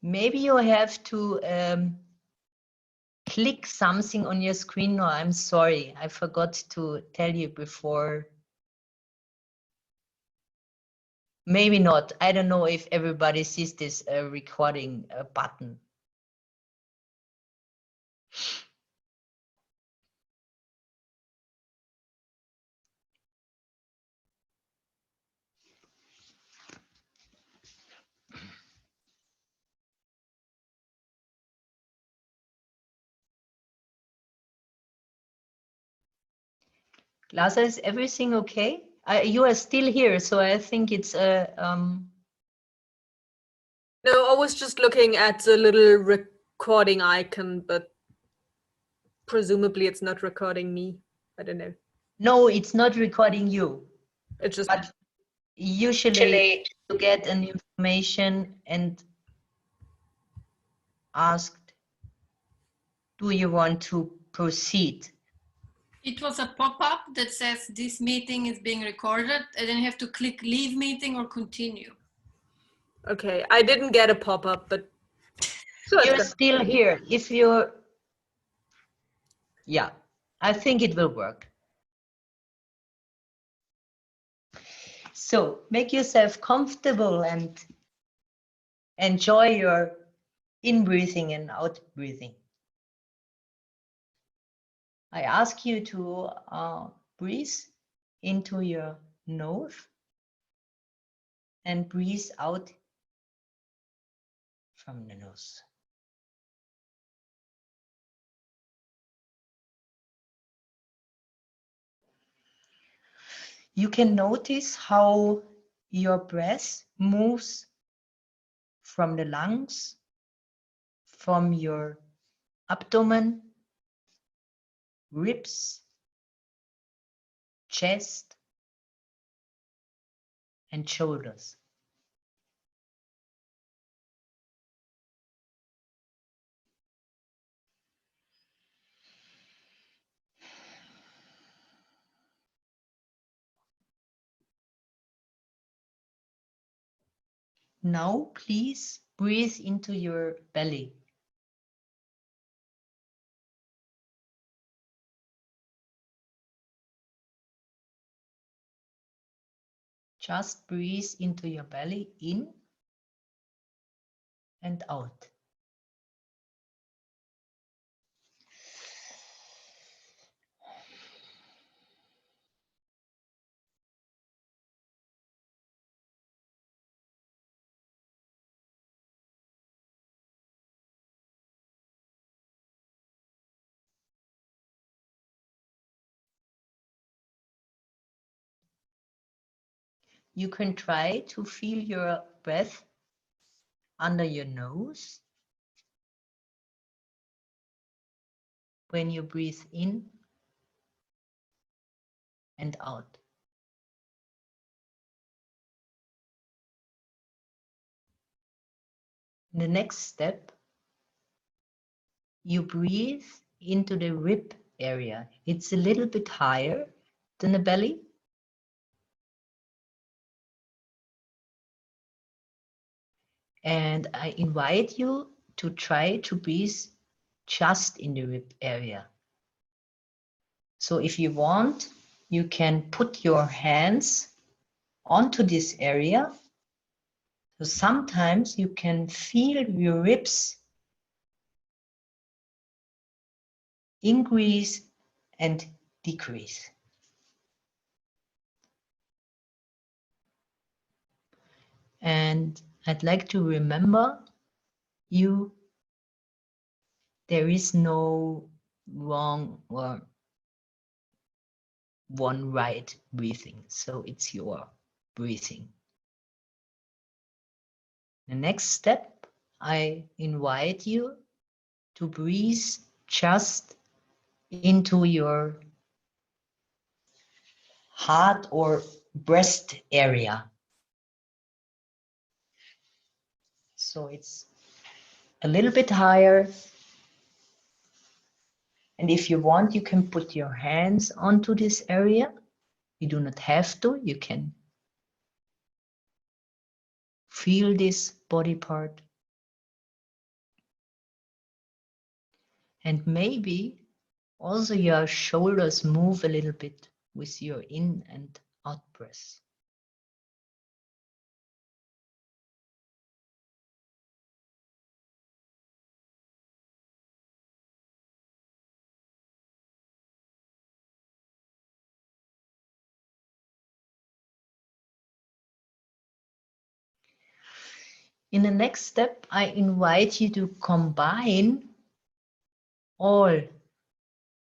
Maybe you have to click something on your screen. No, I'm sorry, I forgot to tell you before. Maybe not. I don't know if everybody sees this recording button. Lasa, is everything okay? You are still here, so I think it's No, I was just looking at the little recording icon, but presumably it's not recording me. I don't know. No, it's not recording you. It's just. But usually you get an information and asked, do you want to proceed? It was a pop-up that says this meeting is being recorded, and then you have to click leave meeting or continue. Okay, I didn't get a pop-up, but so you're still here. If you're, yeah, I think it will work. So make yourself comfortable and enjoy your in-breathing and out-breathing. I ask you to breathe into your nose and breathe out from the nose. You can notice how your breath moves from the lungs, from your abdomen, ribs, chest, and shoulders. Now, please breathe into your belly. Just breathe into your belly in and out. You can try to feel your breath under your nose when you breathe in and out. The next step, you breathe into the rib area. It's a little bit higher than the belly. And I invite you to try to breathe just in the rib area. So if you want, you can put your hands onto this area. So sometimes you can feel your ribs increase and decrease. And I'd like to remember you, there is no wrong or one right breathing. So it's your breathing. The next step, I invite you to breathe just into your heart or breast area. So it's a little bit higher. And if you want, you can put your hands onto this area. You do not have to, you can feel this body part. And maybe also your shoulders move a little bit with your in and out breath. In the next step, I invite you to combine all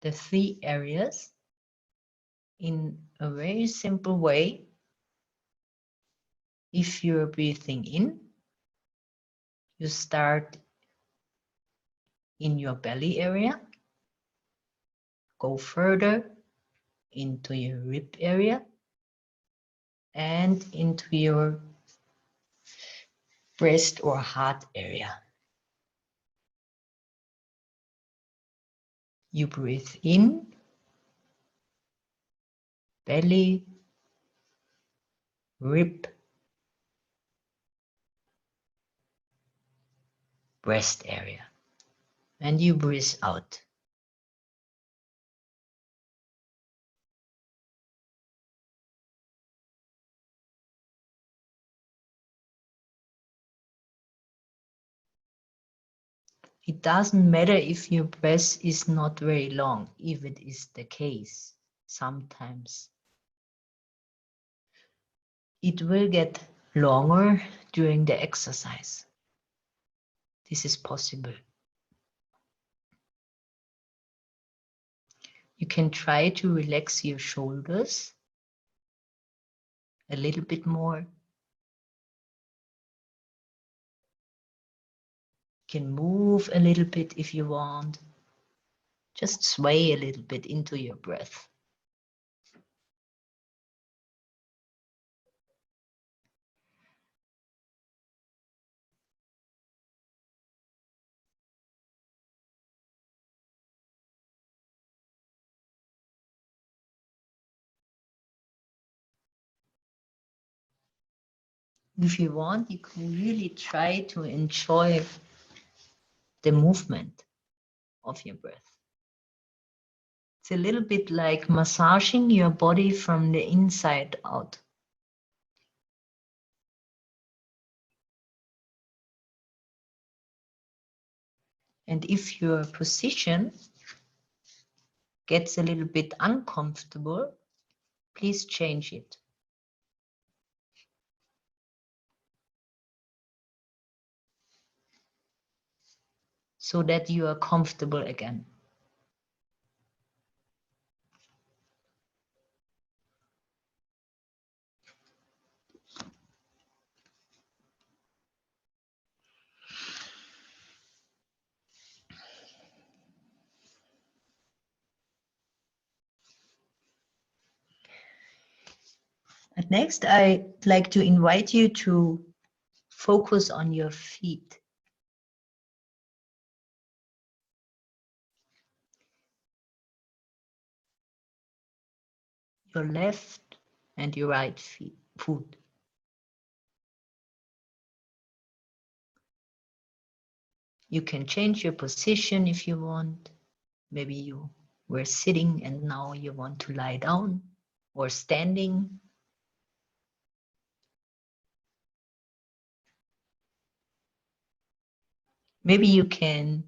the 3 areas in a very simple way. If you're breathing in, you start in your belly area, go further into your rib area and into your breast or heart area. You breathe in, belly, rib, breast area, and you breathe out. It doesn't matter if your breath is not very long, if it is the case. Sometimes it will get longer during the exercise. This is possible. You can try to relax your shoulders a little bit more. You can move a little bit if you want. Just sway a little bit into your breath. If you want, you can really try to enjoy the movement of your breath. It's a little bit like massaging your body from the inside out. And if your position gets a little bit uncomfortable, please change it. So that you are comfortable again. And next, I'd like to invite you to focus on your feet. Your left and your right foot. You can change your position if you want. Maybe you were sitting and now you want to lie down or standing. Maybe you can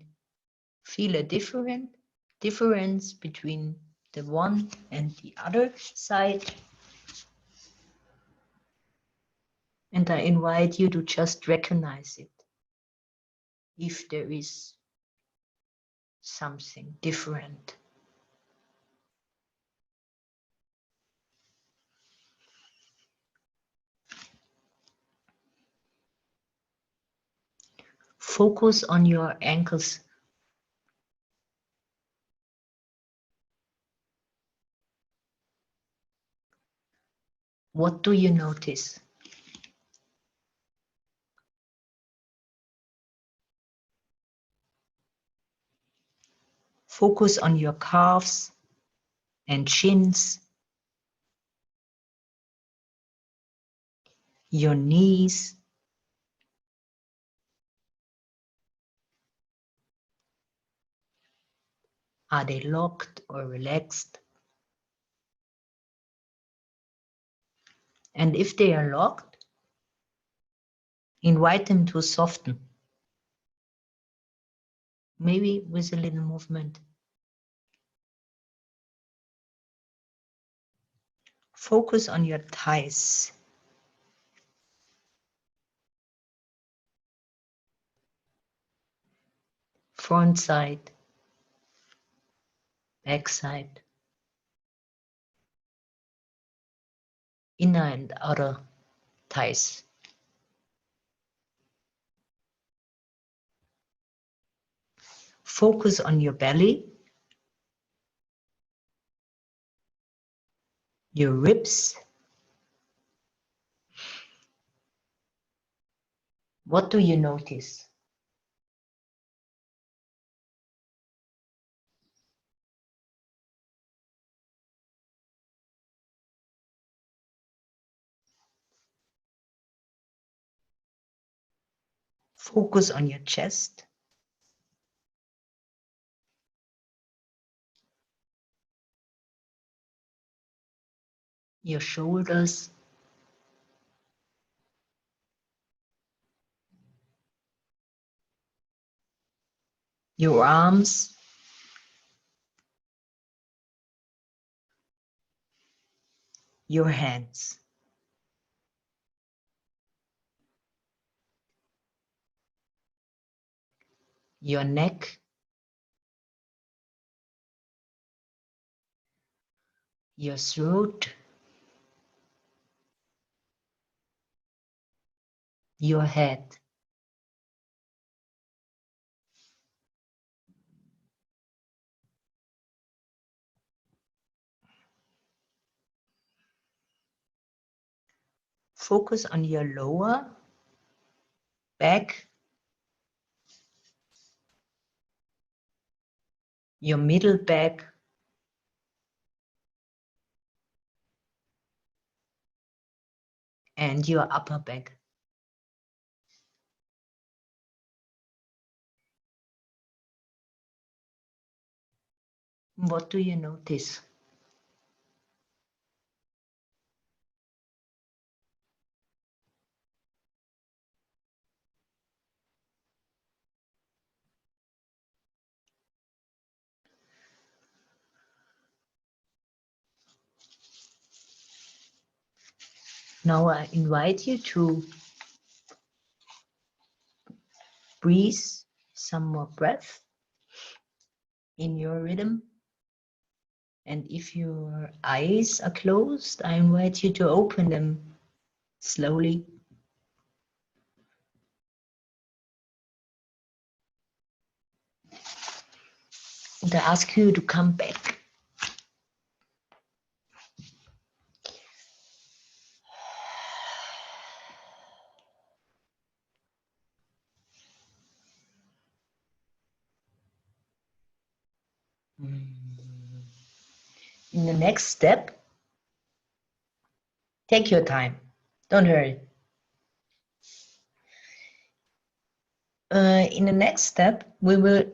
feel a difference between the one and the other side. And I invite you to just recognize it. If there is something different. Focus on your ankles. What do you notice? Focus on your calves and shins, your knees, Are they locked or relaxed? And if they are locked, invite them to soften. Maybe with a little movement. Focus on your thighs. Front side, back side, inner and outer thighs. Focus on your belly, your ribs. What do you notice? Focus on your chest. Your shoulders. Your arms. Your hands. Your neck. Your throat. Your head. Focus on your lower back, your middle back, and your upper back. What do you notice? Now I invite you to breathe some more breath in your rhythm. And if your eyes are closed, I invite you to open them slowly. And I ask you to come back. In the next step, take your time. Don't hurry. In the next step, we will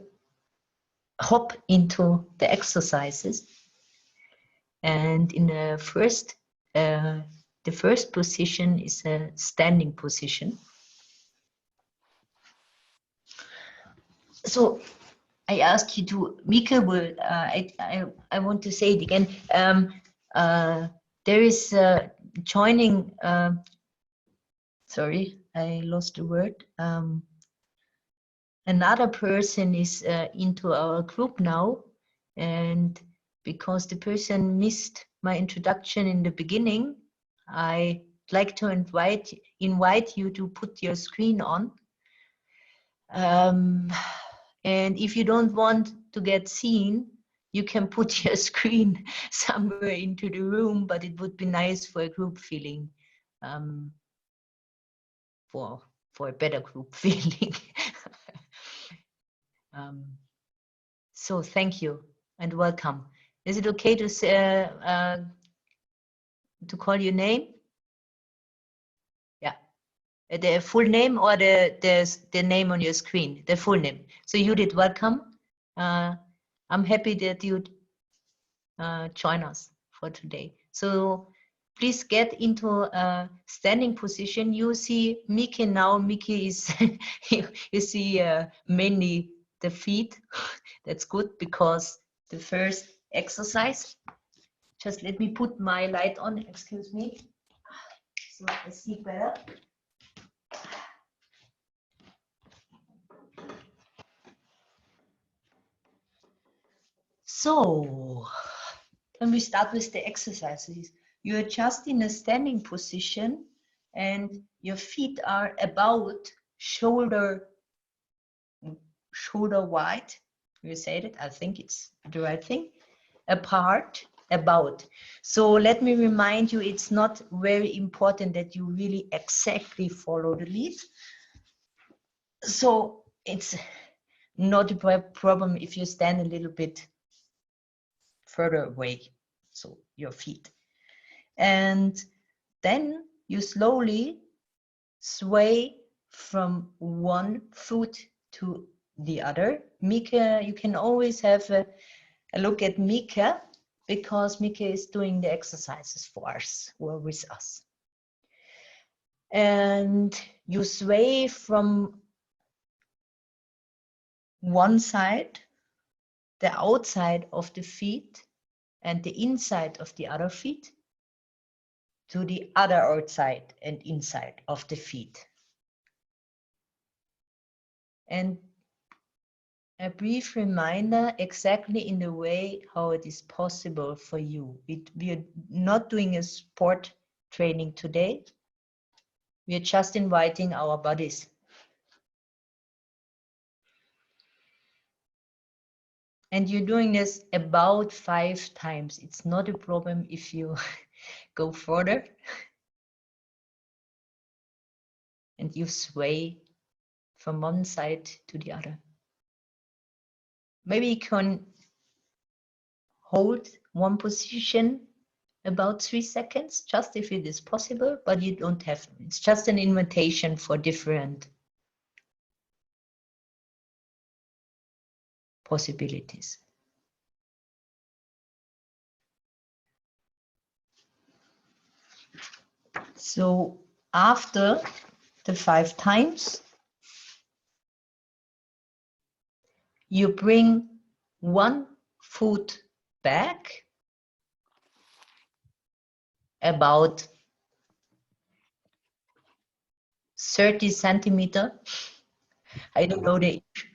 hop into the exercises. And in the first position is a standing position. So I ask you to, Mika will, I want to say it again. There is joining, sorry, I lost the word. Another person is into our group now, and because the person missed my introduction in the beginning, I'd like to invite you to put your screen on. And if you don't want to get seen, you can put your screen somewhere into the room, but it would be nice for a group feeling, for a better group feeling. So thank you and welcome. Is it okay to say, to call your name? Yeah, the full name or the name on your screen, the full name. So Judith, welcome. I'm happy that you join us for today. So please get into a standing position. You see Miki now. Miki is, you see mainly the feet. That's good because the first exercise, just let me put my light on, excuse me, so I see better. So, when we start with the exercises, you are just in a standing position and your feet are about shoulder wide. You said it, I think it's the right thing. Apart, about. So let me remind you, it's not very important that you really exactly follow the lead. So it's not a problem if you stand a little bit further away, so your feet. And then you slowly sway from one foot to the other. Mika, you can always have a look at Mika, because Mika is doing the exercises for us or with us. And you sway from one side, the outside of the feet, and the inside of the other feet, to the other outside and inside of the feet. And a brief reminder exactly in the way how it is possible for you. We are not doing a sport training today. We are just inviting our bodies. And you're doing this about 5 times. It's not a problem if you go further. And you sway from one side to the other. Maybe you can hold one position about 3 seconds, just if it is possible, but you don't have to. It's just an invitation for different possibilities. So after the 5 times, you bring one foot back about 30 centimeters. I don't know the inch.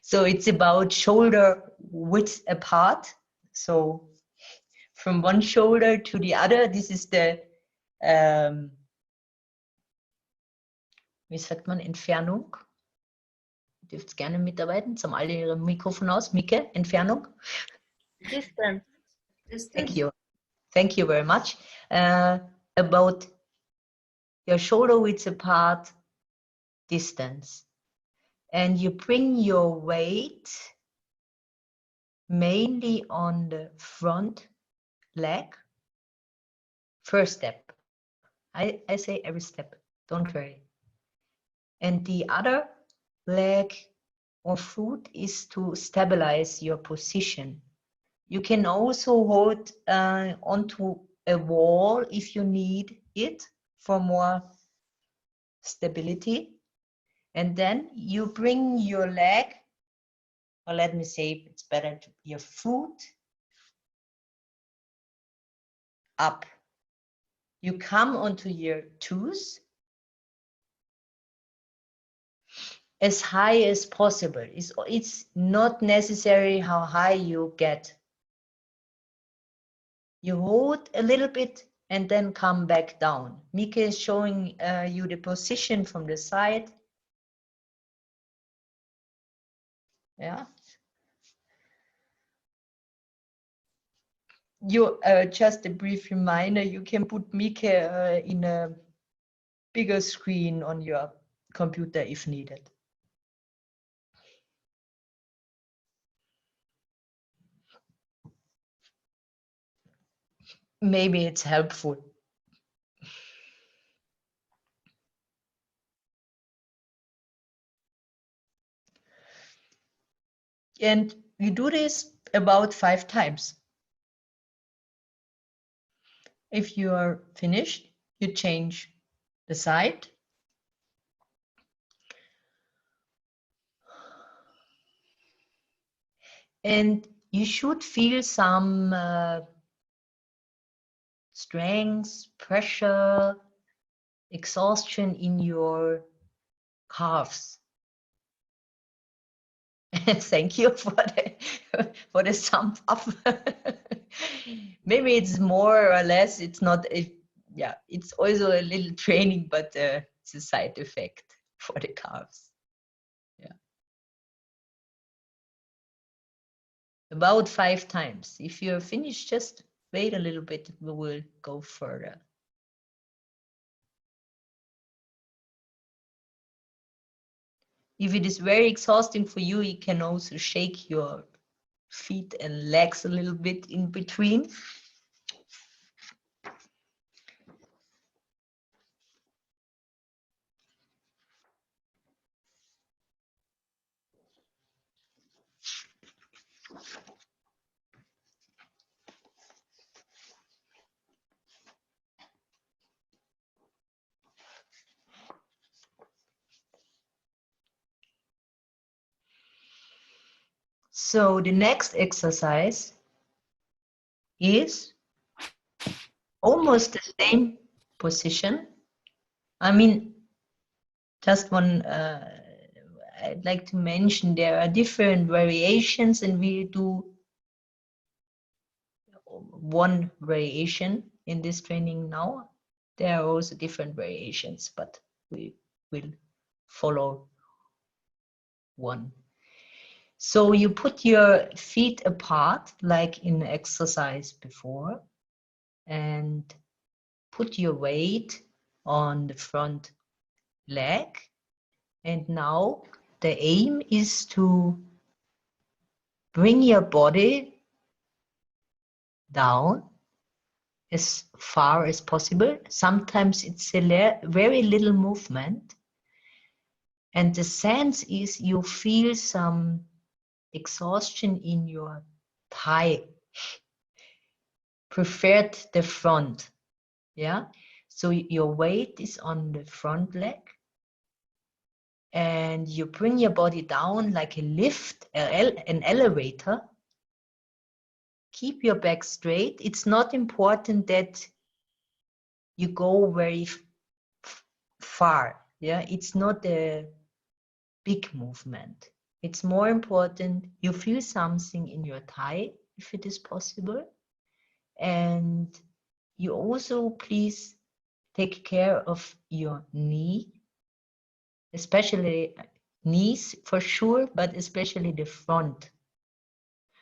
So it's about shoulder width apart. So from one shoulder to the other, this is the, wie sagt man, Entfernung. Ihr dürft gerne mitarbeiten. Zum alle ihre Mikrofon aus. Mike, Entfernung. Distance. Thank you. Thank you very much. About your shoulder width apart distance. And you bring your weight mainly on the front leg. First step. I say every step, don't worry. And the other leg or foot is to stabilize your position. You can also hold onto a wall if you need it for more stability. And then you bring your leg, or let me say it's better to your foot up. You come onto your toes as high as possible. It's not necessary how high you get. You hold a little bit and then come back down. Mika is showing you the position from the side. Yeah. You just a brief reminder, you can put Mika in a bigger screen on your computer if needed. Maybe it's helpful. And you do this about 5 times. If you are finished, you change the side. And you should feel some strength, pressure, exhaustion in your calves. Thank you for the sum up. Maybe it's more or less, it's not, yeah, it's also a little training, but it's a side effect for the calves. Yeah. About 5 times. If you're finished, just wait a little bit, we will go further. If it is very exhausting for you, you can also shake your feet and legs a little bit in between. So the next exercise is almost the same position. I mean, just one, I'd like to mention there are different variations, and we do one variation in this training now. There are also different variations, but we will follow one. So you put your feet apart, like in the exercise before, and put your weight on the front leg. And now the aim is to bring your body down as far as possible. Sometimes it's a very little movement. And the sense is you feel some exhaustion in your thigh, preferred the front. Yeah, so your weight is on the front leg and you bring your body down like a lift, an elevator. Keep your back straight. It's not important that you go very far. Yeah, it's not a big movement. It's more important you feel something in your thigh, if it is possible. And you also please take care of your knee, especially knees for sure, but especially the front.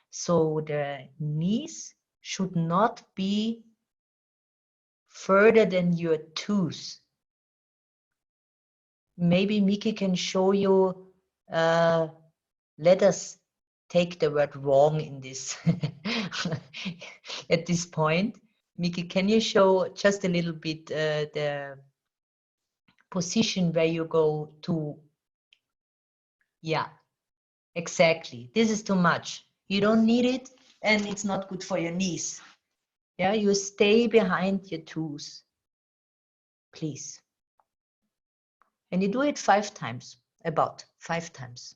So the knees should not be further than your toes. Maybe Miki can show you, let us take the word wrong in this at this point. Miki, can you show just a little bit the position where you go to? Yeah, exactly. This is too much. You don't need it, and it's not good for your knees. Yeah, you stay behind your toes, please. And you do it 5 times, about 5 times.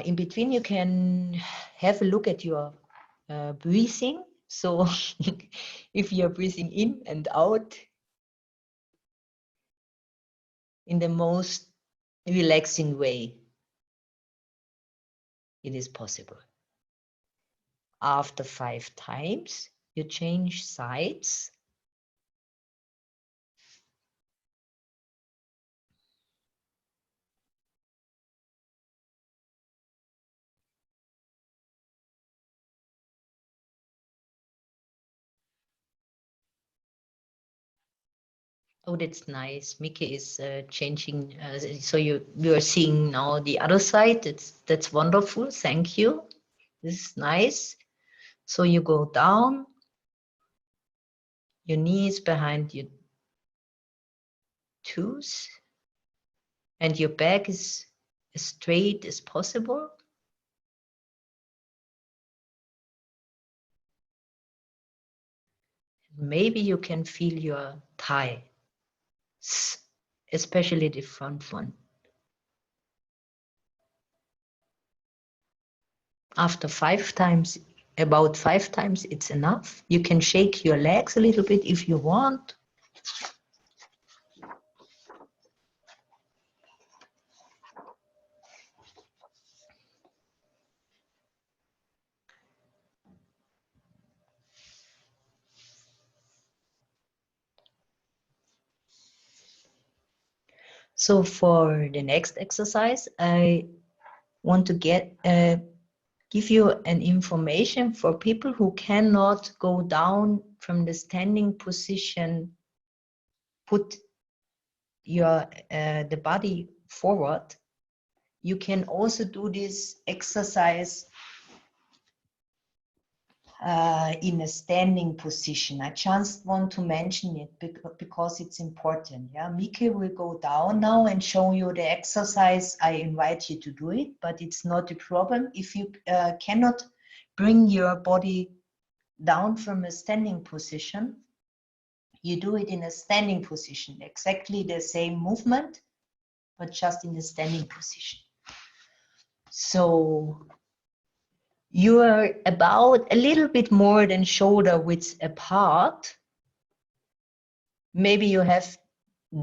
In between, you can have a look at your breathing. So if you're breathing in and out in the most relaxing way, it is possible. After 5 times, you change sides. Oh, that's nice. Miki is changing. So you are seeing now the other side. That's wonderful. Thank you. This is nice. So you go down. Your knees behind your toes, and your back is as straight as possible. Maybe you can feel your thigh, especially the front one. After 5 times, about 5 times, it's enough. You can shake your legs a little bit if you want. So for the next exercise, I want to give you an information for people who cannot go down from the standing position, put your the body forward. You can also do this exercise in a standing position. I just want to mention it because it's important. Yeah, Miki will go down now and show you the exercise. I invite you to do it, but it's not a problem if you cannot bring your body down from a standing position. You do it in a standing position, exactly the same movement, but just in a standing position. So you are about a little bit more than shoulder width apart. Maybe you have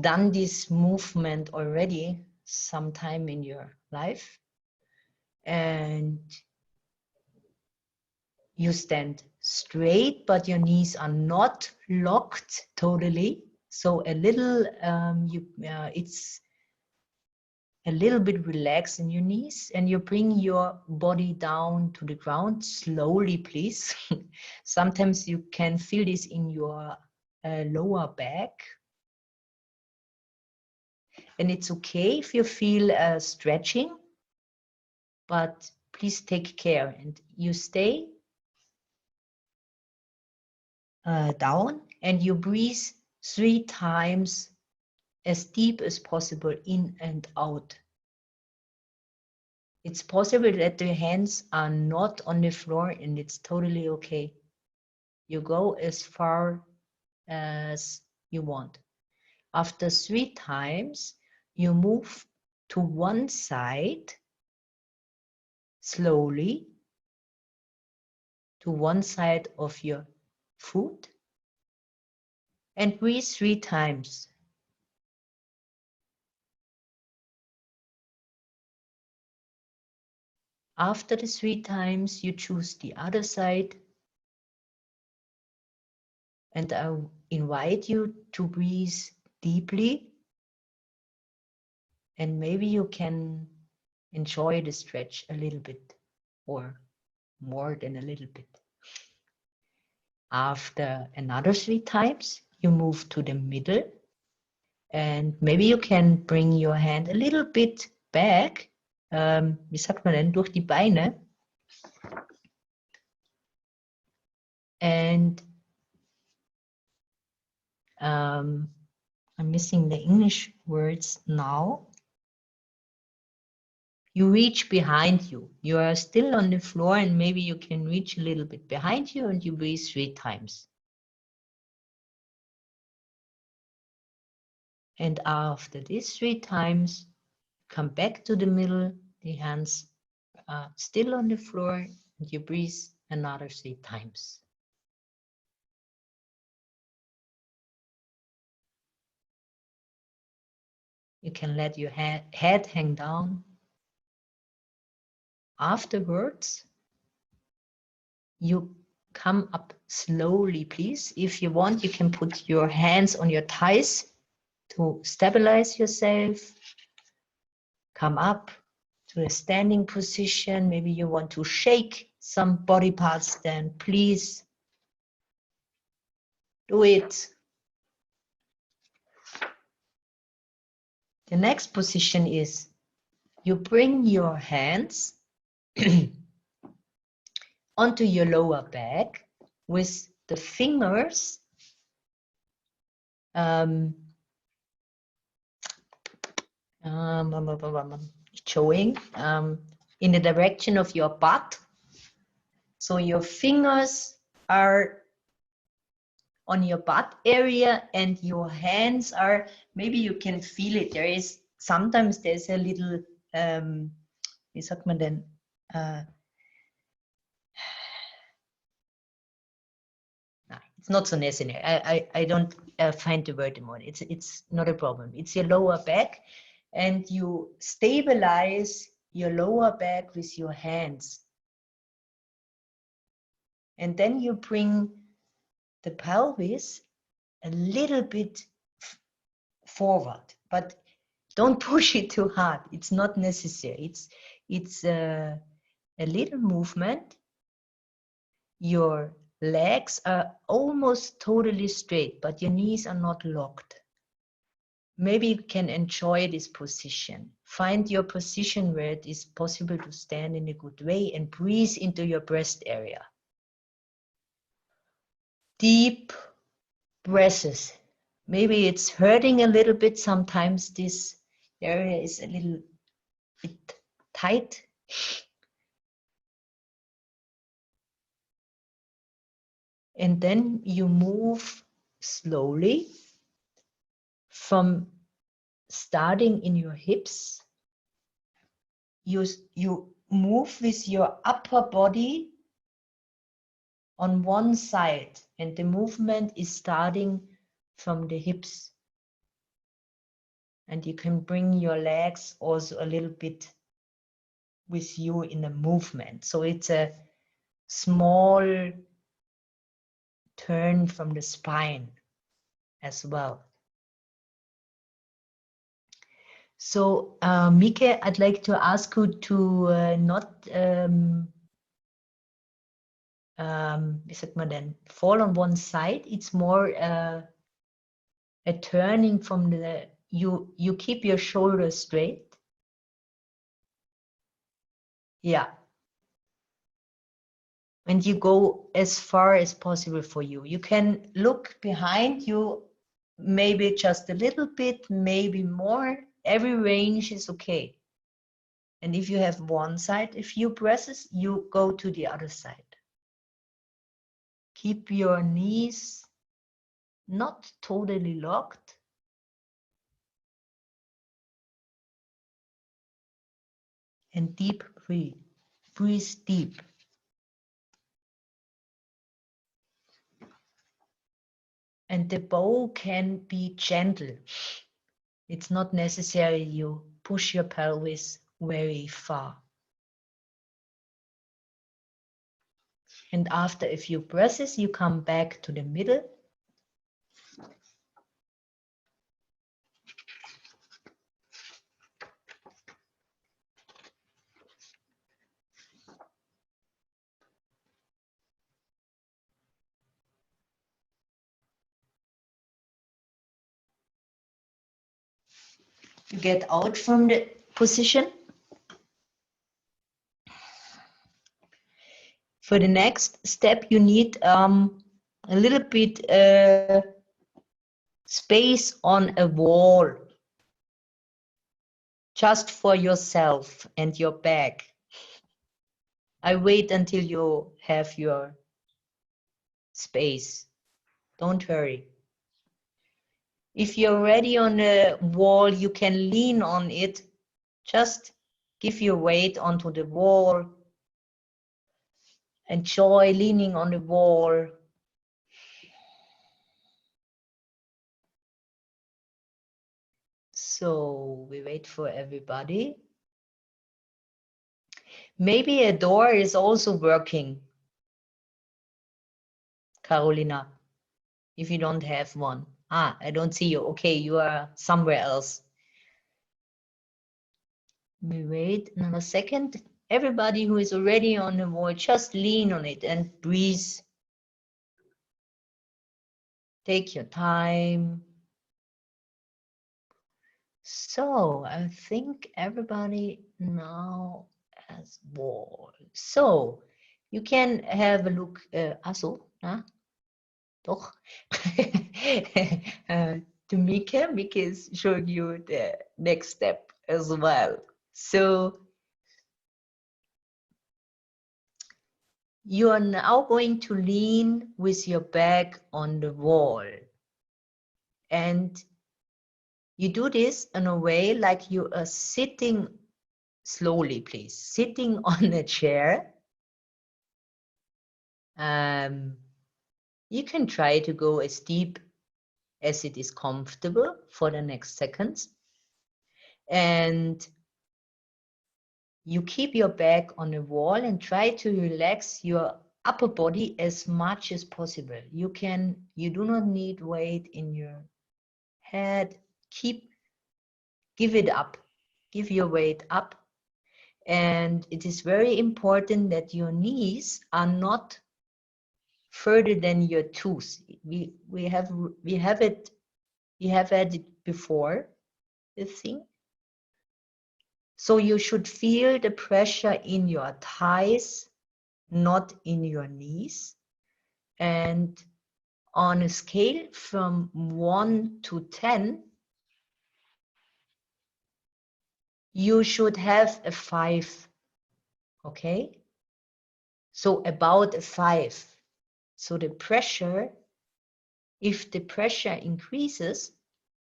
done this movement already sometime in your life. And you stand straight, but your knees are not locked totally. So a little, it's a little bit relaxed in your knees, and you bring your body down to the ground slowly, please. Sometimes you can feel this in your lower back. And it's okay if you feel stretching, but please take care and you stay down and you breathe 3 times as deep as possible in and out. It's possible that the hands are not on the floor and it's totally okay. You go as far as you want. After 3 times, you move to one side slowly, to one side of your foot, and breathe 3 times. After the 3 times, you choose the other side. And I invite you to breathe deeply. And maybe you can enjoy the stretch a little bit, or more than a little bit. After another 3 times, you move to the middle. And maybe you can bring your hand a little bit back. Wie sagt man denn? Durch die Beine. And I'm missing the English words now. You reach behind you. You are still on the floor and maybe you can reach a little bit behind you and you breathe 3 times. And after these 3 times, come back to the middle. The hands are still on the floor and you breathe another 3 times. You can let your head hang down. Afterwards, you come up slowly, please. If you want, you can put your hands on your thighs to stabilize yourself. Come up to a standing position. Maybe you want to shake some body parts, then please do it. The next position is you bring your hands onto your lower back with the fingers showing in the direction of your butt. So your fingers are on your butt area and your hands are, maybe you can feel it. Sometimes there's a little, wie sagt man denn? It's not so necessary. I don't find the word anymore. It's not a problem. It's your lower back, and you stabilize your lower back with your hands. And then you bring the pelvis a little bit forward, but don't push it too hard. It's not necessary. It's a little movement. Your legs are almost totally straight, but your knees are not locked. Maybe you can enjoy this position. Find your position where it is possible to stand in a good way and breathe into your breast area. Deep breaths. Maybe it's hurting a little bit. Sometimes this area is a little bit tight. And then you move slowly from starting in your hips. You move with your upper body on one side, and the movement is starting from the hips. And you can bring your legs also a little bit with you in the movement. So it's a small turn from the spine as well. So, Mike, I'd like to ask you to not, wie sagt man denn, fall on one side. It's more a turning from the, you keep your shoulders straight. Yeah. And you go as far as possible for you. You can look behind you, maybe just a little bit, maybe more. Every range is okay. And if you have one side, a few breaths, you go to the other side. Keep your knees not totally locked. And deep breathe. Breathe deep. And the bow can be gentle. It's not necessary you push your pelvis very far. And after a few breaths, you come back to the middle. You get out from the position. For the next step, you need a little bit space on a wall, just for yourself and your back. I wait until you have your space. Don't hurry. If you're already on a wall, you can lean on it. Just give your weight onto the wall. Enjoy leaning on the wall. So we wait for everybody. Maybe a door is also working, Carolina, if you don't have one. Ah, I don't see you. Okay, you are somewhere else. We wait another second. Everybody who is already on the wall, just lean on it and breathe. Take your time. So I think everybody now has wall. So you can have a look. Also, doch. To Mika. Mika is showing you the next step as well. So you are now going to lean with your back on the wall. And you do this in a way like you are sitting, slowly please, sitting on a chair. You can try to go as deep as it is comfortable for the next seconds. And you keep your back on the wall and try to relax your upper body as much as possible. You do not need weight in your head. Give it up. Give your weight up. And it is very important that your knees are not further than your toes. We have had it before, this thing. So you should feel the pressure in your thighs, not in your knees. And on a scale from 1 to 10, you should have a 5. Okay? So about a 5. So the pressure, if the pressure increases,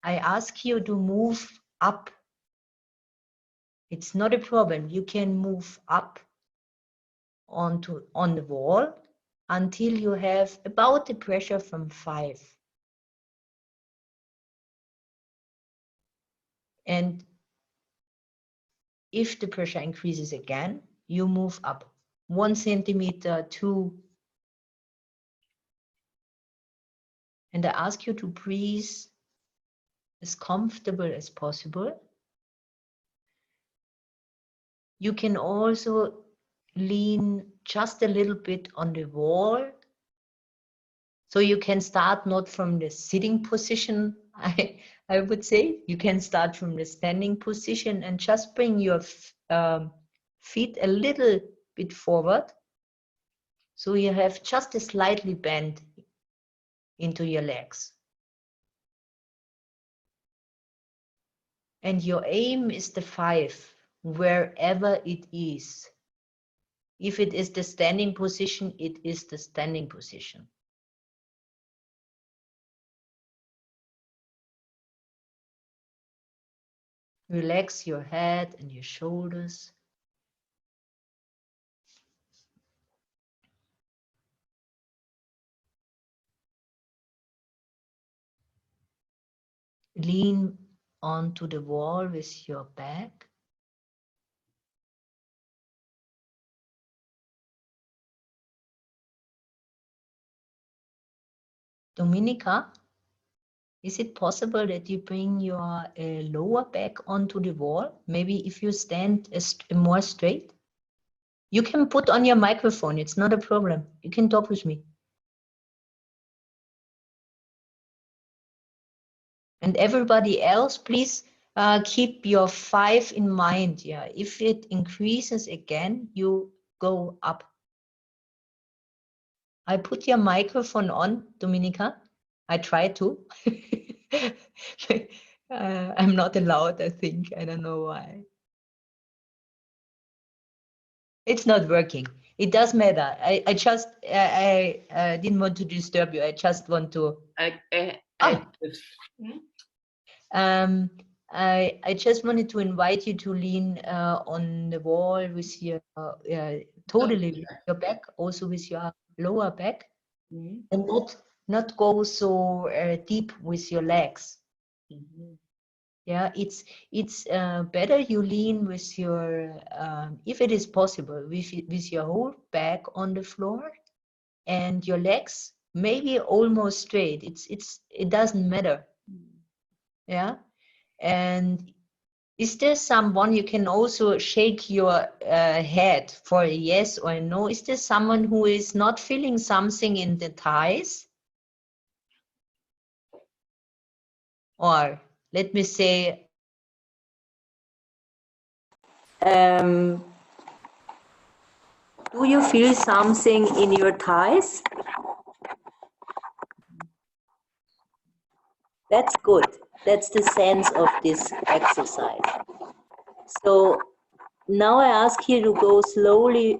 I ask you to move up. It's not a problem. You can move up on the wall until you have about the pressure from 5. And if the pressure increases again, you move up 1 centimeter, 2. And I ask you to breathe as comfortable as possible. You can also lean just a little bit on the wall. So you can start not from the sitting position, I would say. You can start from the standing position and just bring your feet a little bit forward. So you have just a slightly bend into your legs. And your aim is the 5, wherever it is. If it is the standing position, it is the standing position. Relax your head and your shoulders. Lean onto the wall with your back. Dominica, is it possible that you bring your lower back onto the wall? Maybe if you stand more straight? You can put on your microphone, it's not a problem. You can talk with me. And everybody else, please keep your 5 in mind. Yeah, if it increases again, you go up. I put your microphone on, Dominica. I try to. I'm not allowed, I think. I don't know why. It's not working. It does matter. I didn't want to disturb you. I just want to. I just wanted to invite you to lean on the wall with your totally with your back, also with your lower back, and not go so deep with your legs. Yeah, it's better you lean with your if it is possible with your whole back on the floor and your legs maybe almost straight. It doesn't matter. Yeah. And is there someone, you can also shake your head for a yes or a no. Is there someone who is not feeling something in the thighs? Or let me say, do you feel something in your thighs? That's good. That's the sense of this exercise. So now I ask you to go slowly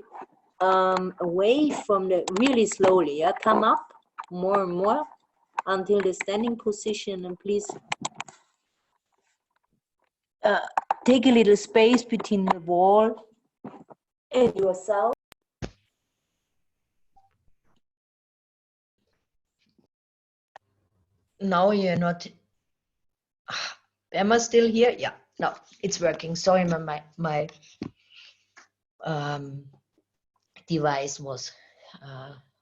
away from the, really slowly, yeah? Come up more and more until the standing position, and please take a little space between the wall and yourself. Now you're not, am I still here? Yeah, no, it's working. Sorry, my device was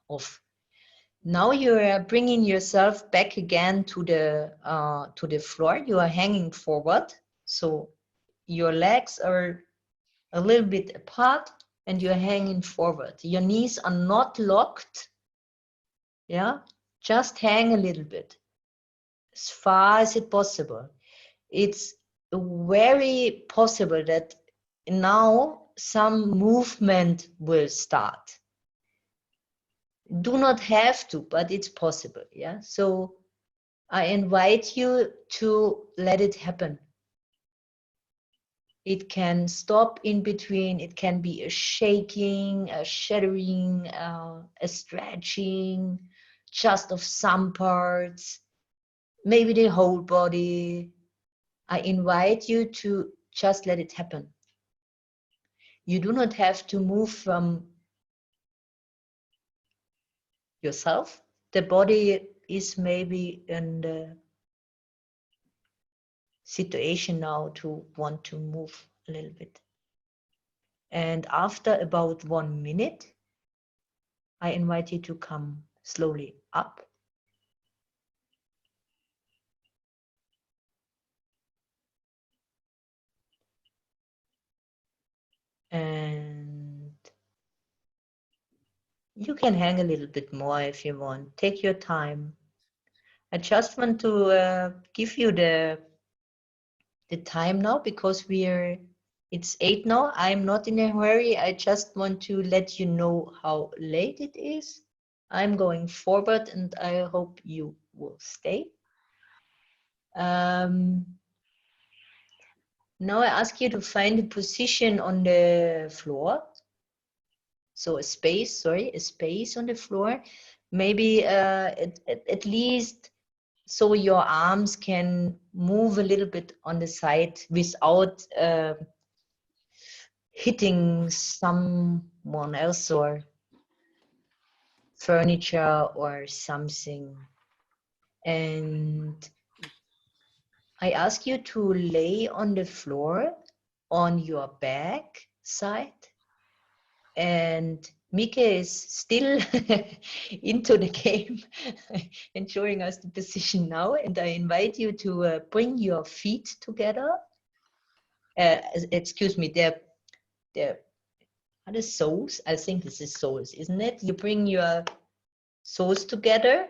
off. Now you're bringing yourself back again to the floor. You are hanging forward, so your legs are a little bit apart and you're hanging forward. Your knees are not locked. Yeah, just hang a little bit as far as it possible. It's very possible that now some movement will start. Do not have to, but it's possible. Yeah, so I invite you to let it happen. It can stop in between. It can be a shaking, a shuddering, a stretching, just of some parts, maybe the whole body. I invite you to just let it happen. You do not have to move from yourself. The body is maybe in the situation now to want to move a little bit. And after about 1 minute, I invite you to come slowly up. And you can hang a little bit more if you want. Take your time. I just want to give you the time now because it's 8 now. I'm not in a hurry. I just want to let you know how late it is. I'm going forward and I hope you will stay. Now I ask you to find a position on the floor. So a space on the floor. Maybe at least so your arms can move a little bit on the side without hitting someone else or furniture or something. And I ask you to lay on the floor on your back side. And Mike is still into the game and showing us the position now. And I invite you to bring your feet together. Excuse me, they're are the soles? I think this is soles, isn't it? You bring your soles together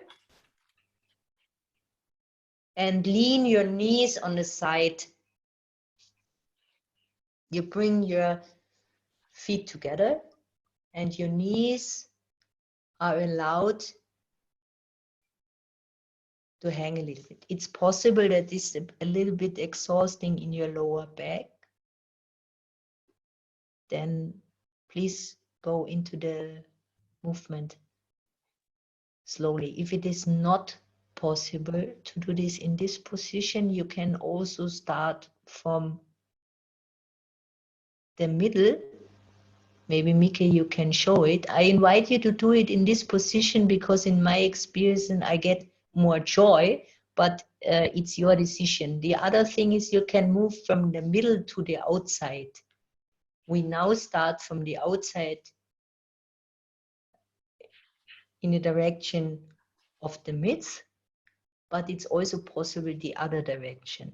and lean your knees on the side. You bring your feet together and your knees are allowed to hang a little bit. It's possible that this is a little bit exhausting in your lower back. Then please go into the movement slowly. If it is not possible to do this in this position, you can also start from the middle. Maybe Mika, you can show it. I invite you to do it in this position because in my experience I get more joy, but it's your decision. The other thing is you can move from the middle to the outside. We now start from the outside in the direction of the midst, but it's also possible the other direction.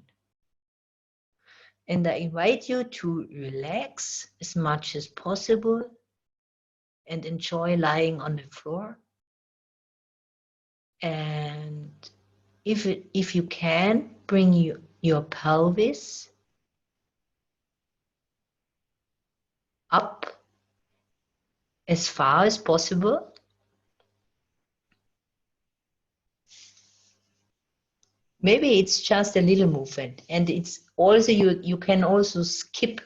And I invite you to relax as much as possible and enjoy lying on the floor. And if you can, bring your pelvis up as far as possible. Maybe it's just a little movement, and it's also you can also skip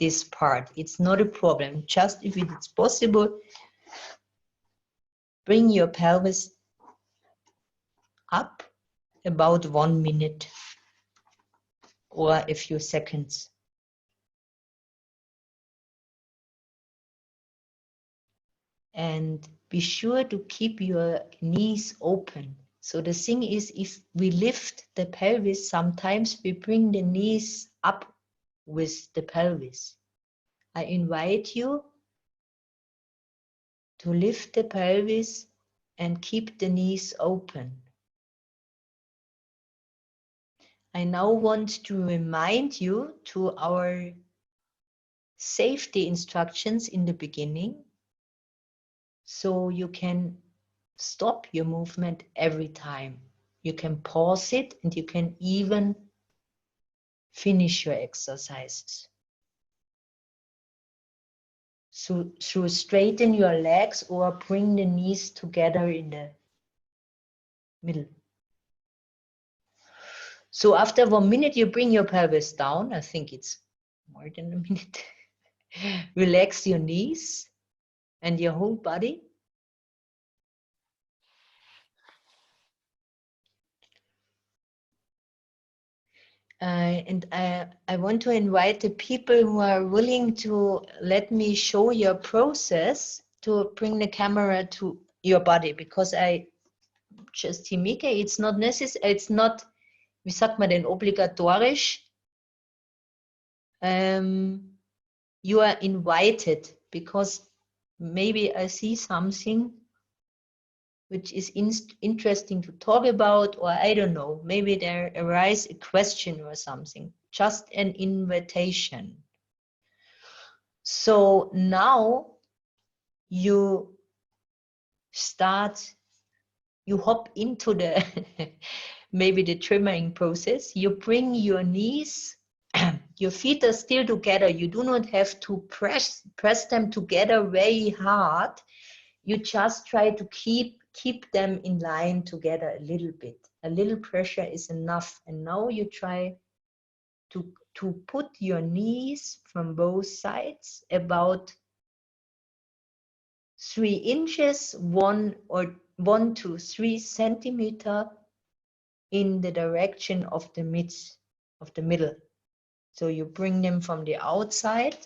this part. It's not a problem. Just if it's possible, bring your pelvis up about 1 minute or a few seconds. And be sure to keep your knees open. So the thing is, if we lift the pelvis, sometimes we bring the knees up with the pelvis. I invite you to lift the pelvis and keep the knees open. I now want to remind you to our safety instructions in the beginning, so you can stop your movement every time. You can pause it and you can even finish your exercises. So straighten your legs or bring the knees together in the middle. So after 1 minute, you bring your pelvis down. I think it's more than a minute. Relax your knees and your whole body. And I want to invite the people who are willing to let me show your process to bring the camera to your body, because I just, Himike, it's not necessary, it's not, wie sagt man denn, obligatorisch. You are invited, because maybe I see something which is interesting to talk about, or I don't know, maybe there arises a question or something, just an invitation. So now you start, you hop into the, maybe the trimming process. You bring your knees, your feet are still together. You do not have to press them together very hard. You just try to keep them in line together a little bit. A little pressure is enough. And now you try to put your knees from both sides about 3 inches, 1 to 3 centimeters in the direction of the middle. So you bring them from the outside.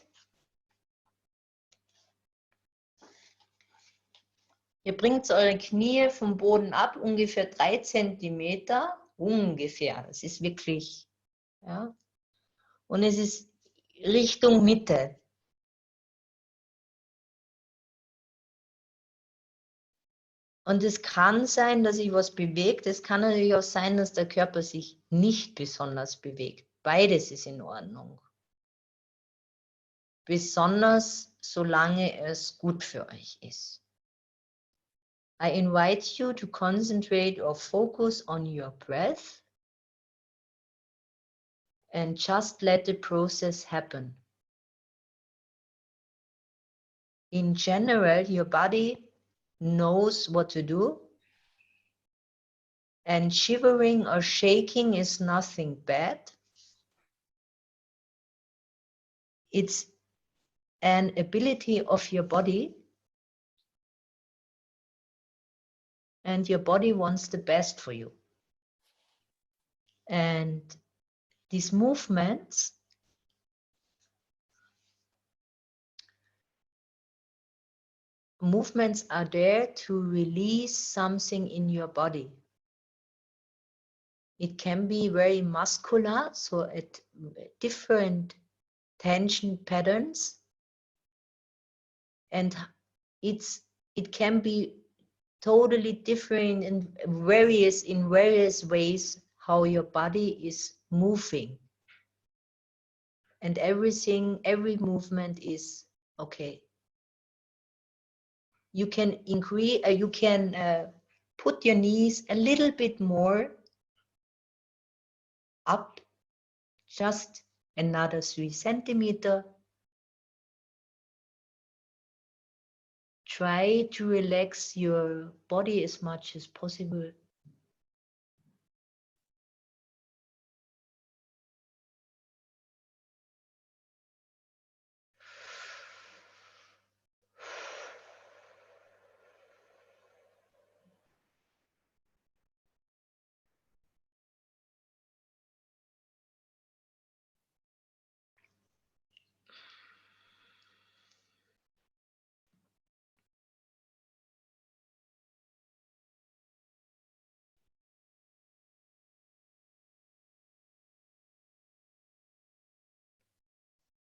Ihr bringt eure Knie vom Boden ab, ungefähr 3 Zentimeter, ungefähr. Das ist wirklich, ja. Und es ist Richtung Mitte. Und es kann sein, dass sich was bewegt. Es kann natürlich auch sein, dass der Körper sich nicht besonders bewegt. Beides ist in Ordnung. Besonders solange es gut für euch ist. I invite you to concentrate or focus on your breath and just let the process happen. In general, your body knows what to do, and shivering or shaking is nothing bad. It's an ability of your body, and your body wants the best for you. And these movements are there to release something in your body. It can be very muscular, so at different tension patterns, and it can be totally different in various ways how your body is moving, and every movement is okay. You can increase, you can put your knees a little bit more up, just another 3 centimeters. Try to relax your body as much as possible.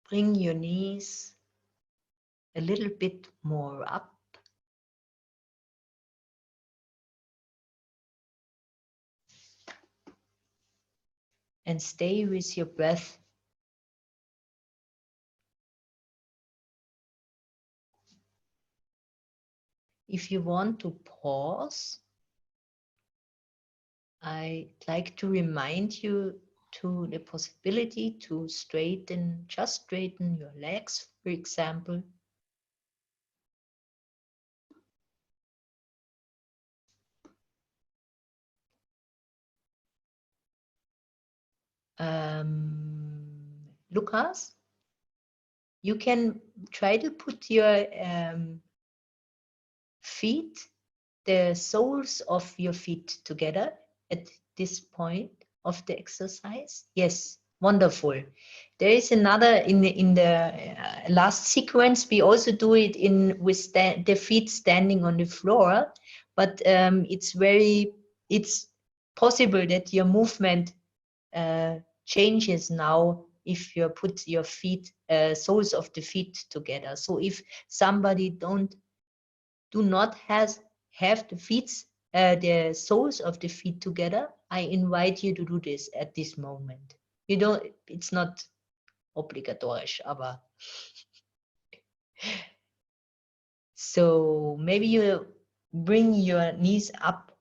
bring your knees a little bit more up. And stay with your breath. If you want to pause, I'd like to remind you to the possibility to just straighten your legs, for example. Lucas, you can try to put your feet, the soles of your feet together at this point of the exercise. Yes, wonderful. There is another in the last sequence. We also do it with the feet standing on the floor, but it's possible that your movement changes now if you put your feet, soles of the feet together. So if somebody do not have the feet, the soles of the feet together, I invite you to do this at this moment. You don't, it's not obligatorisch, aber so maybe you bring your knees up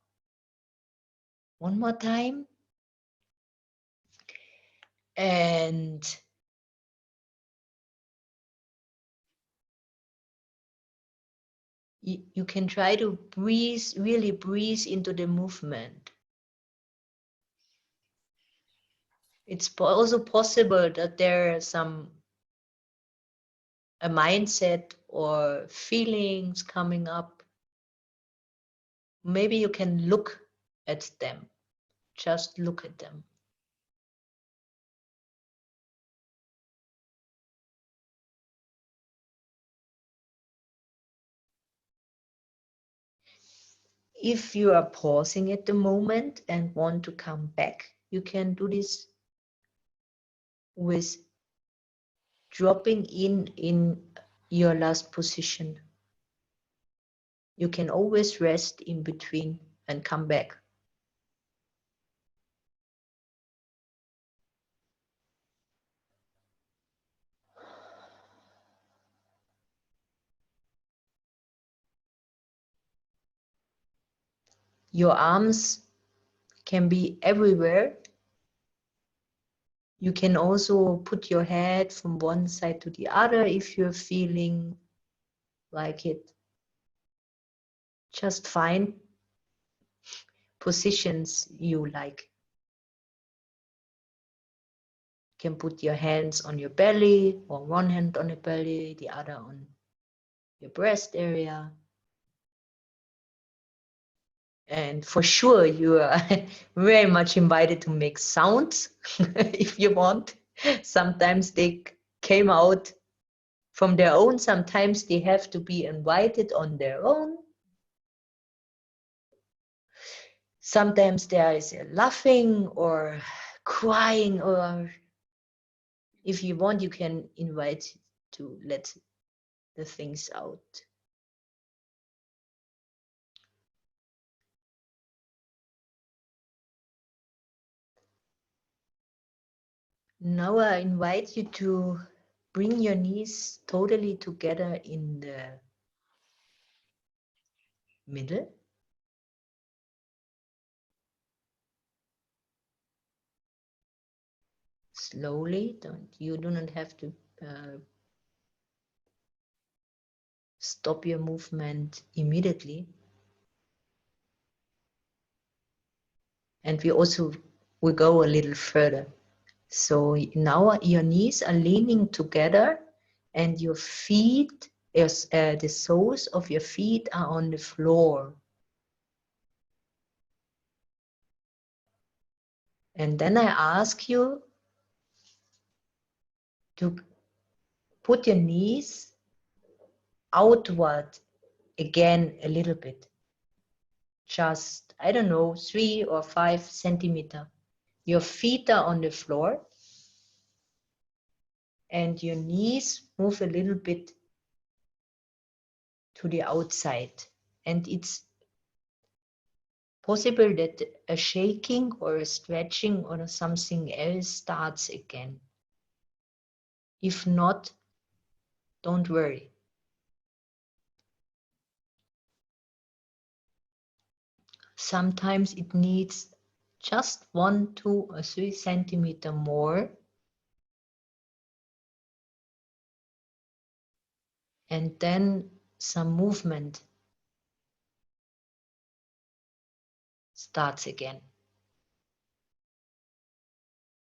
one more time. And you can try to breathe, really breathe into the movement. It's also possible that there are a mindset or feelings coming up. Maybe you can look at them, just look at them. If you are pausing at the moment and want to come back, you can do this with dropping in your last position. You can always rest in between and come back. Your arms can be everywhere. You can also put your head from one side to the other if you're feeling like it. Just find positions you like. You can put your hands on your belly, or one hand on the belly, the other on your breast area. And for sure, you are very much invited to make sounds if you want. Sometimes they came out from their own. Sometimes they have to be invited on their own. Sometimes there is a laughing or crying, or if you want, you can invite to let the things out. Now I invite you to bring your knees totally together in the middle. Slowly, you do not have to stop your movement immediately. And we also will go a little further. So now your knees are leaning together and your feet, the soles of your feet are on the floor. And then I ask you to put your knees outward again a little bit. Just, I don't know, 3 or 5 centimeters. Your feet are on the floor. and your knees move a little bit to the outside. And it's possible that a shaking or a stretching or something else starts again. If not, don't worry. Sometimes it needs just 1, 2, or 3 centimeters more. And then some movement starts again.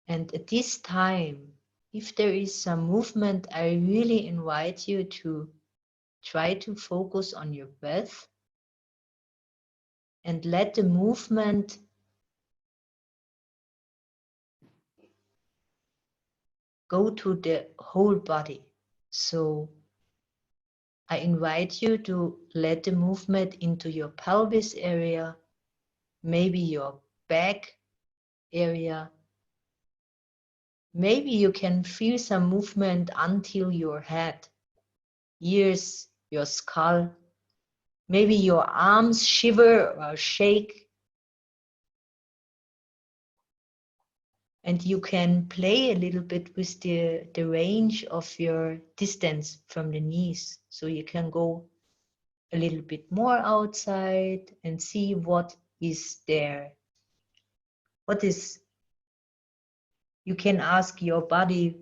And at this time, if there is some movement, I really invite you to try to focus on your breath and let the movement go to the whole body. So I invite you to let the movement into your pelvis area, maybe your back area. Maybe you can feel some movement until your head, ears, your skull. Maybe your arms shiver or shake. And you can play a little bit with the range of your distance from the knees. So you can go a little bit more outside and see what is there. What is, you can ask your body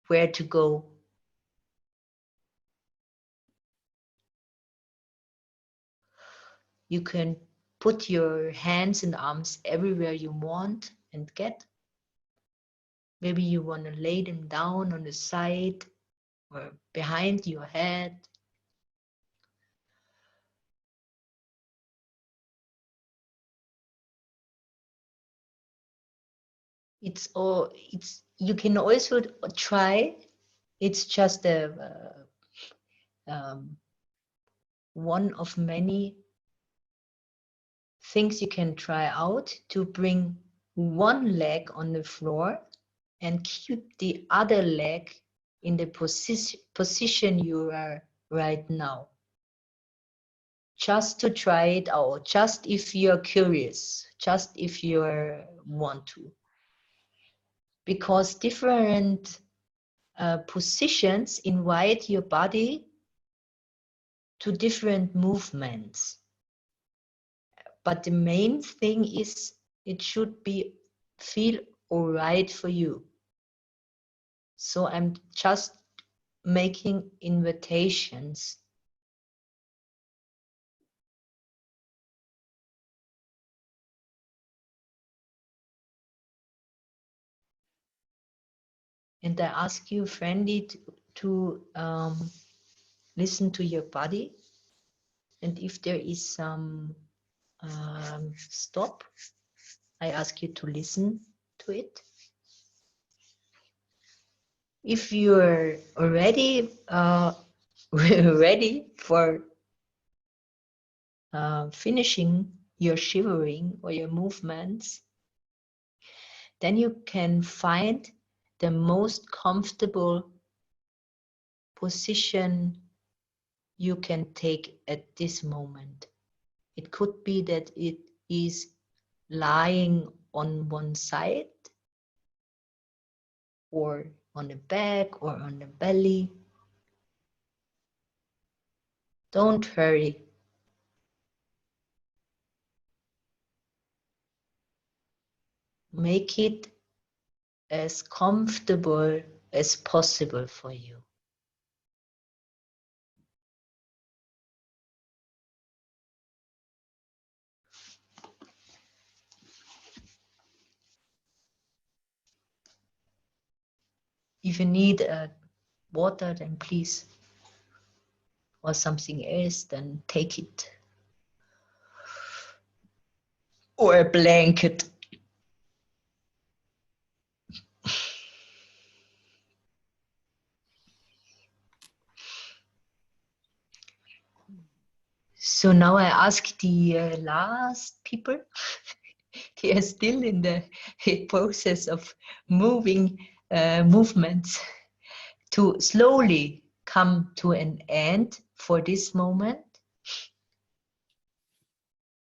where to go. You can put your hands and arms everywhere you want and get. Maybe you want to lay them down on the side or behind your head. You can also try. It's just one of many things you can try out to bring one leg on the floor and keep the other leg in the position you are right now. Just to try it out, just if you're curious, just if you want to. Because different positions invite your body to different movements. But the main thing is it should feel all right for you. So I'm just making invitations. And I ask you, friendly, to listen to your body. And if there is some stop, I ask you to listen to it. If you're already ready for finishing your shivering or your movements, then you can find the most comfortable position you can take at this moment. It could be that it is lying on one side or on the back or on the belly. Don't hurry. Make it as comfortable as possible for you. If you need water, then please, or something else, then take it. Or a blanket. So now I ask the last people they are still in the process of movements to slowly come to an end for this moment.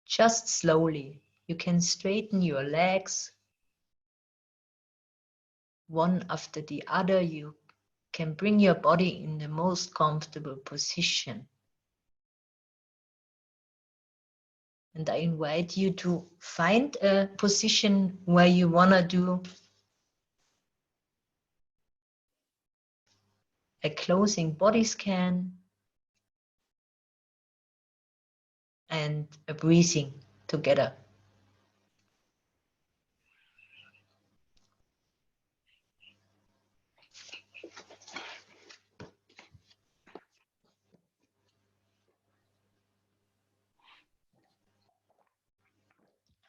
Just slowly. You can straighten your legs one after the other. You can bring your body in the most comfortable position. And I invite you to find a position where you want to do a closing body scan and a breathing together.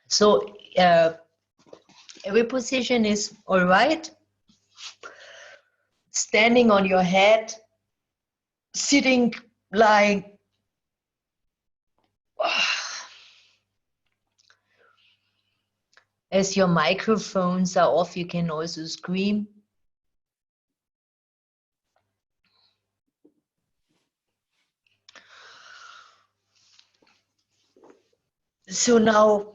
So every position is all right. Standing on your head, sitting, lying. As your microphones are off, you can also scream. So now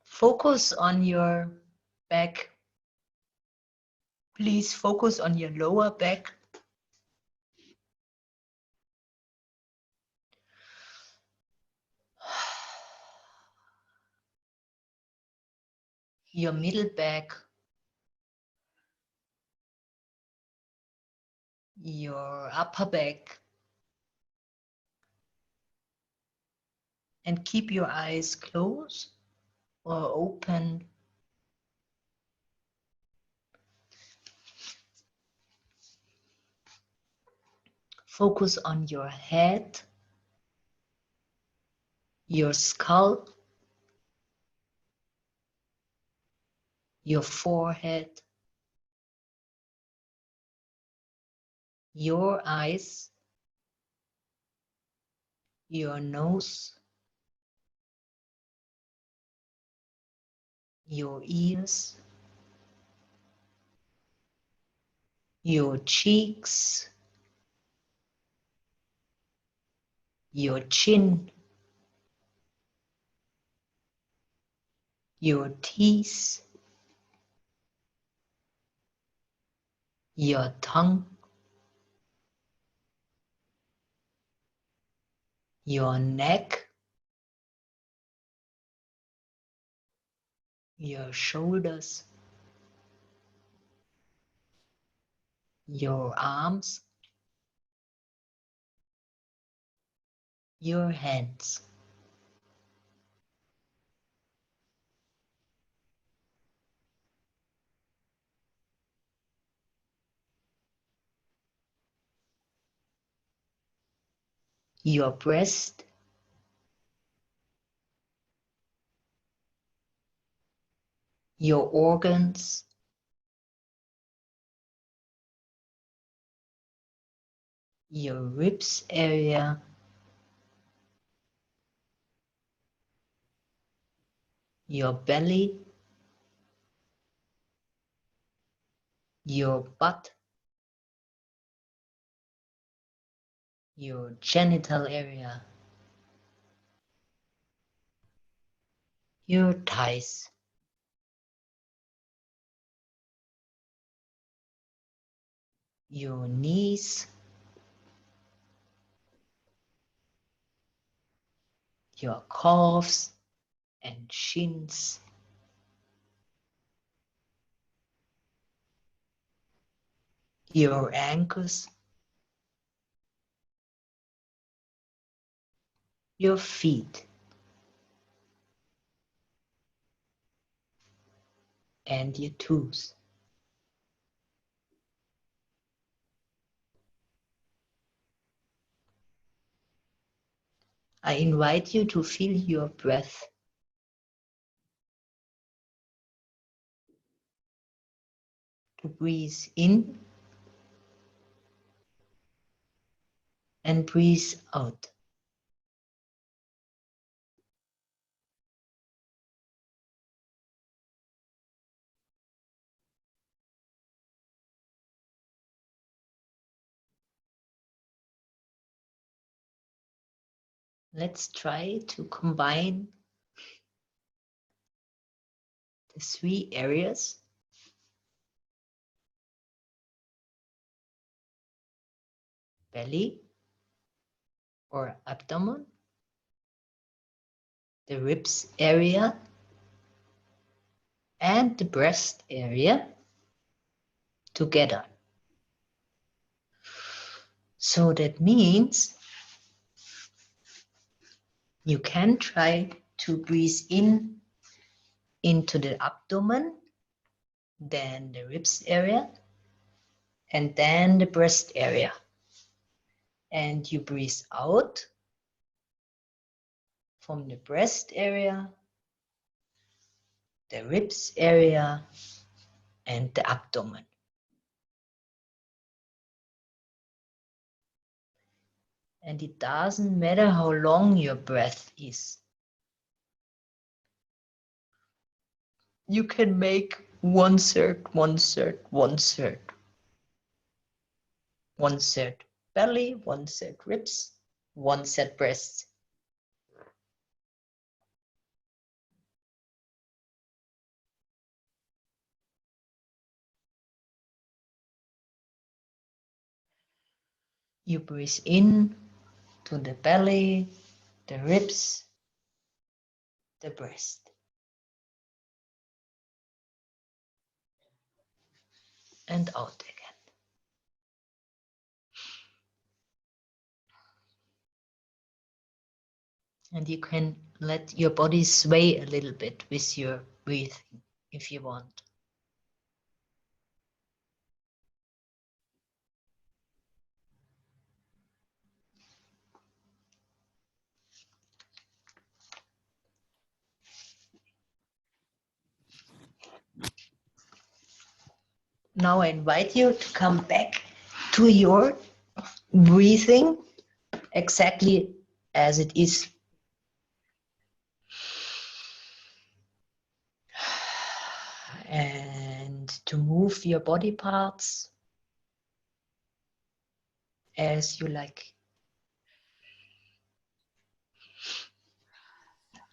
focus on your back. Please focus on your lower back. Your middle back. Your upper back. And keep your eyes closed or open. Focus on your head, your skull, your forehead, your eyes, your nose, your ears, your cheeks, your chin, your teeth, your tongue, your neck, your shoulders, your arms, your hands. Your breast, your organs, your ribs area, your belly, your butt, your genital area, your thighs, your knees, your calves and shins, your ankles, your feet, and your toes. I invite you to feel your breath. To breathe in and breathe out. let's try to combine the 3 areas. Belly or abdomen, the ribs area, and the breast area together. So that means you can try to breathe in into the abdomen, then the ribs area, and then the breast area. And you breathe out from the breast area, the ribs area, and the abdomen. And it doesn't matter how long your breath is. You can make 1/3, 1/3, 1/3. 1/3 belly, 1/3 ribs, 1/3 breasts. You breathe in to the belly, the ribs, the breast. And out again. And you can let your body sway a little bit with your breathing if you want. Now I invite you to come back to your breathing exactly as it is. And to move your body parts as you like.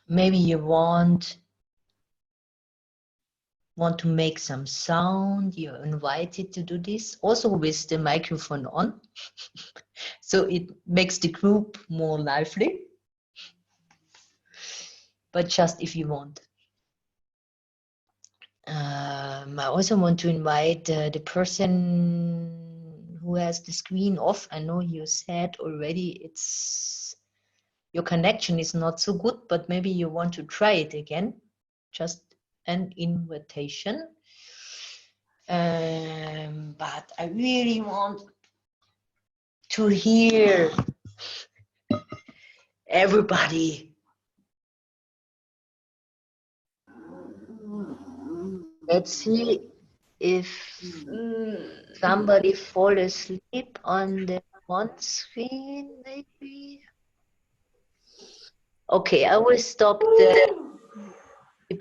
Maybe you want to make some sound. You're invited to do this, also with the microphone on. So it makes the group more lively. But just if you want. I also want to invite the person who has the screen off. I know you said already your connection is not so good, but maybe you want to try it again. Just an invitation. But I really want to hear everybody. Let's see if somebody fall asleep on the one screen, maybe. Okay, I will stop the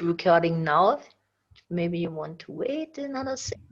recording now. Maybe you want to wait another second.